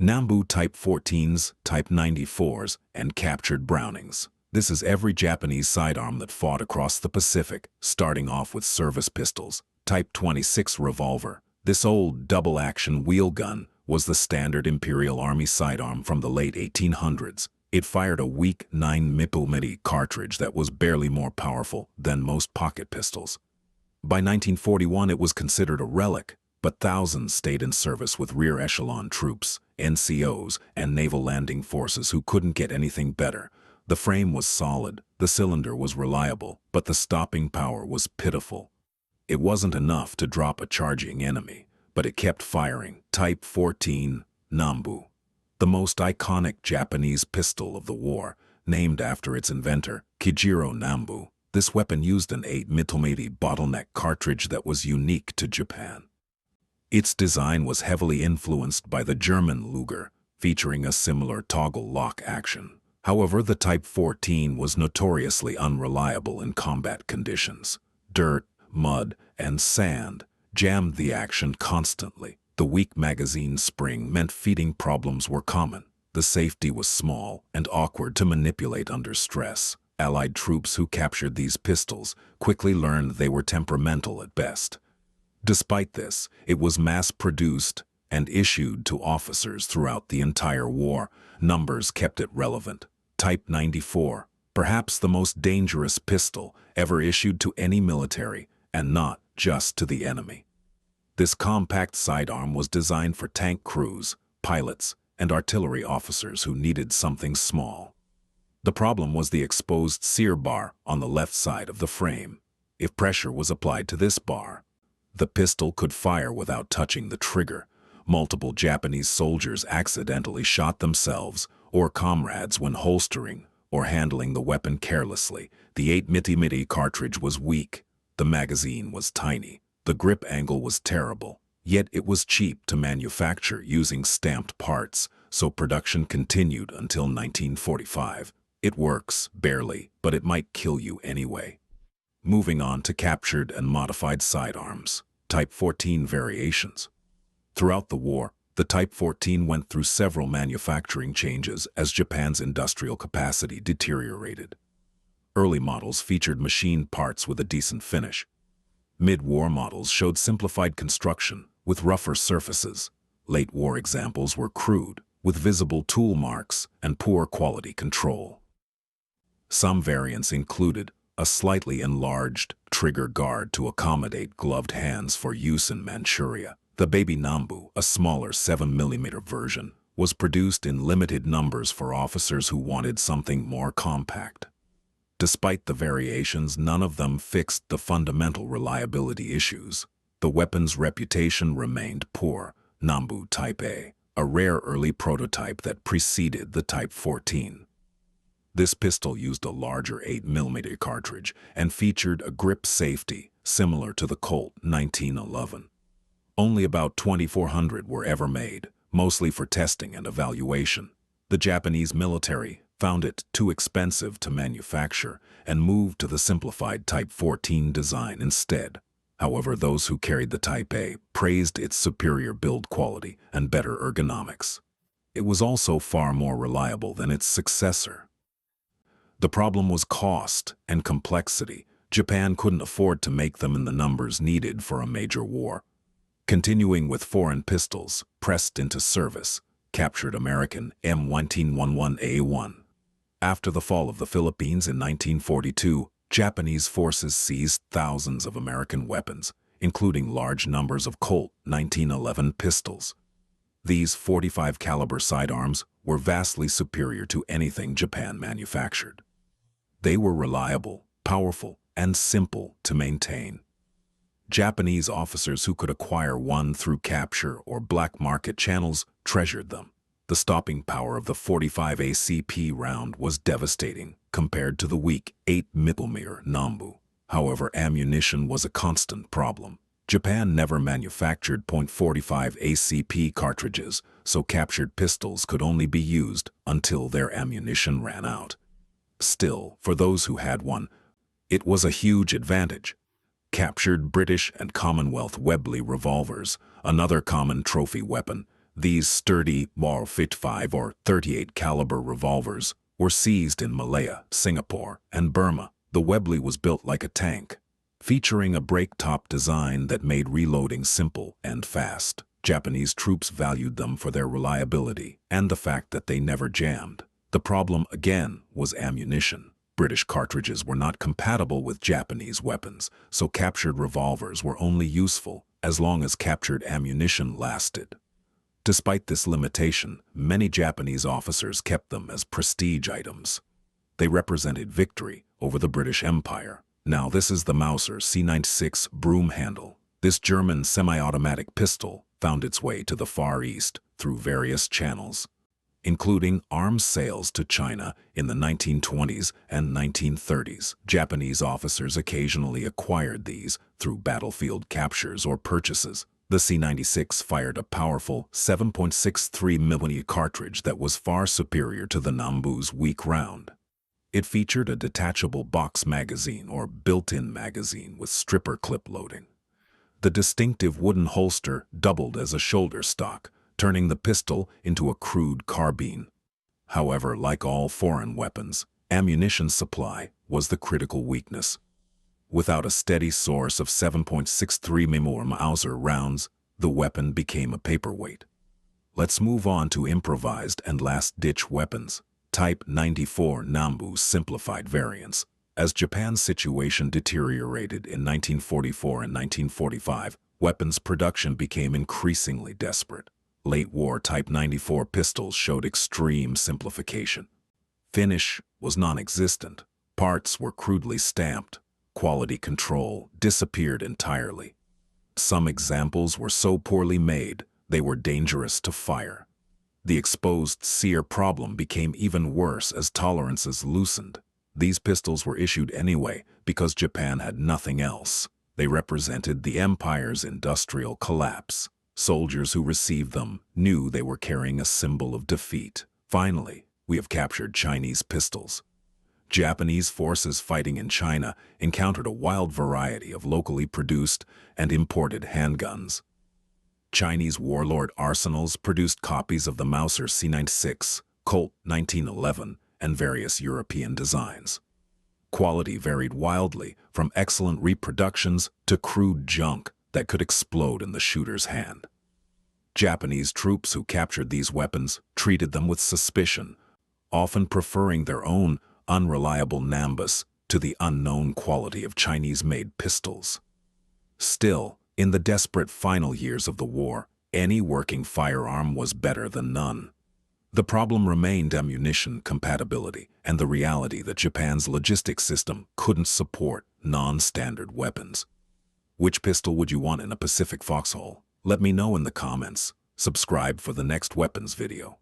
Nambu Type 14s, Type 94s, and captured Brownings. This is every Japanese sidearm that fought across the Pacific, starting off with service pistols. Type 26 revolver. This old double-action wheel gun was the standard Imperial Army sidearm from the late 1800s. It fired a weak 9mm cartridge that was barely more powerful than most pocket pistols. By 1941, it was considered a relic, but thousands stayed in service with rear echelon troops, NCOs, and naval landing forces who couldn't get anything better. The frame was solid, the cylinder was reliable, but the stopping power was pitiful. It wasn't enough to drop a charging enemy, but it kept firing. Type 14 Nambu, the most iconic Japanese pistol of the war, named after its inventor, Kijiro Nambu. This weapon used an 8mm bottleneck cartridge that was unique to Japan. Its design was heavily influenced by the German Luger, featuring a similar toggle lock action. However, the Type 14 was notoriously unreliable in combat conditions. Dirt, mud, and sand jammed the action constantly. The weak magazine spring meant feeding problems were common. The safety was small and awkward to manipulate under stress. Allied troops who captured these pistols quickly learned they were temperamental at best. Despite this, it was mass-produced and issued to officers throughout the entire war. Numbers kept it relevant. Type 94, perhaps the most dangerous pistol ever issued to any military, and not just to the enemy. This compact sidearm was designed for tank crews, pilots, and artillery officers who needed something small. The problem was the exposed sear bar on the left side of the frame. If pressure was applied to this bar, the pistol could fire without touching the trigger. Multiple Japanese soldiers accidentally shot themselves or comrades when holstering or handling the weapon carelessly. The 8mm cartridge was weak. The magazine was tiny. The grip angle was terrible. Yet it was cheap to manufacture using stamped parts, so production continued until 1945. It works, barely, but it might kill you anyway. Moving on to captured and modified sidearms. Type 14 variations. Throughout the war, the Type 14 went through several manufacturing changes as Japan's industrial capacity deteriorated. Early models featured machined parts with a decent finish. Mid-war models showed simplified construction with rougher surfaces. Late-war examples were crude, with visible tool marks and poor quality control. Some variants included a slightly enlarged trigger guard to accommodate gloved hands for use in Manchuria. The Baby Nambu, a smaller 7mm version, was produced in limited numbers for officers who wanted something more compact. Despite the variations, none of them fixed the fundamental reliability issues. The weapon's reputation remained poor. Nambu Type A, a rare early prototype that preceded the Type 14. This pistol used a larger 8mm cartridge and featured a grip safety similar to the Colt 1911. Only about 2,400 were ever made, mostly for testing and evaluation. The Japanese military found it too expensive to manufacture and moved to the simplified Type 14 design instead. However, those who carried the Type A praised its superior build quality and better ergonomics. It was also far more reliable than its successor. The problem was cost and complexity. Japan couldn't afford to make them in the numbers needed for a major war. Continuing with foreign pistols, pressed into service, captured American M1911A1. After the fall of the Philippines in 1942, Japanese forces seized thousands of American weapons, including large numbers of Colt 1911 pistols. These .45 caliber sidearms were vastly superior to anything Japan manufactured. They were reliable, powerful, and simple to maintain. Japanese officers who could acquire one through capture or black market channels treasured them. The stopping power of the .45 ACP round was devastating compared to the weak 8mm Nambu. However, ammunition was a constant problem. Japan never manufactured .45 ACP cartridges, so captured pistols could only be used until their ammunition ran out. Still, for those who had one, it was a huge advantage. Captured British and Commonwealth Webley revolvers, another common trophy weapon. These sturdy .55 or .38 caliber revolvers were seized in Malaya, Singapore, and Burma. The Webley was built like a tank, featuring a break-top design that made reloading simple and fast. Japanese troops valued them for their reliability and the fact that they never jammed. The problem, again, was ammunition. British cartridges were not compatible with Japanese weapons, so captured revolvers were only useful as long as captured ammunition lasted. Despite this limitation, many Japanese officers kept them as prestige items. They represented victory over the British Empire. Now this is the Mauser C96 broom handle. This German semi-automatic pistol found its way to the Far East through various channels, including arms sales to China in the 1920s and 1930s. Japanese officers occasionally acquired these through battlefield captures or purchases. The C96 fired a powerful 7.63mm cartridge that was far superior to the Nambu's weak round. It featured a detachable box magazine or built-in magazine with stripper clip loading. The distinctive wooden holster doubled as a shoulder stock, turning the pistol into a crude carbine. However, like all foreign weapons, ammunition supply was the critical weakness. Without a steady source of 7.63mm Mauser rounds, the weapon became a paperweight. Let's move on to improvised and last-ditch weapons. Type 94 Nambu simplified variants. As Japan's situation deteriorated in 1944 and 1945, weapons production became increasingly desperate. Late-war Type 94 pistols showed extreme simplification. Finish was non-existent. Parts were crudely stamped. Quality control disappeared entirely. Some examples were so poorly made, they were dangerous to fire. The exposed sear problem became even worse as tolerances loosened. These pistols were issued anyway because Japan had nothing else. They represented the empire's industrial collapse. Soldiers who received them knew they were carrying a symbol of defeat. Finally, we have captured Chinese pistols. Japanese forces fighting in China encountered a wild variety of locally produced and imported handguns. Chinese warlord arsenals produced copies of the Mauser C96, Colt 1911, and various European designs. Quality varied wildly, from excellent reproductions to crude junk that could explode in the shooter's hand. Japanese troops who captured these weapons treated them with suspicion, often preferring their own unreliable Nambus to the unknown quality of Chinese-made pistols. Still, in the desperate final years of the war, any working firearm was better than none. The problem remained ammunition compatibility and the reality that Japan's logistics system couldn't support non-standard weapons. Which pistol would you want in a Pacific foxhole? Let me know in the comments. Subscribe for the next weapons video.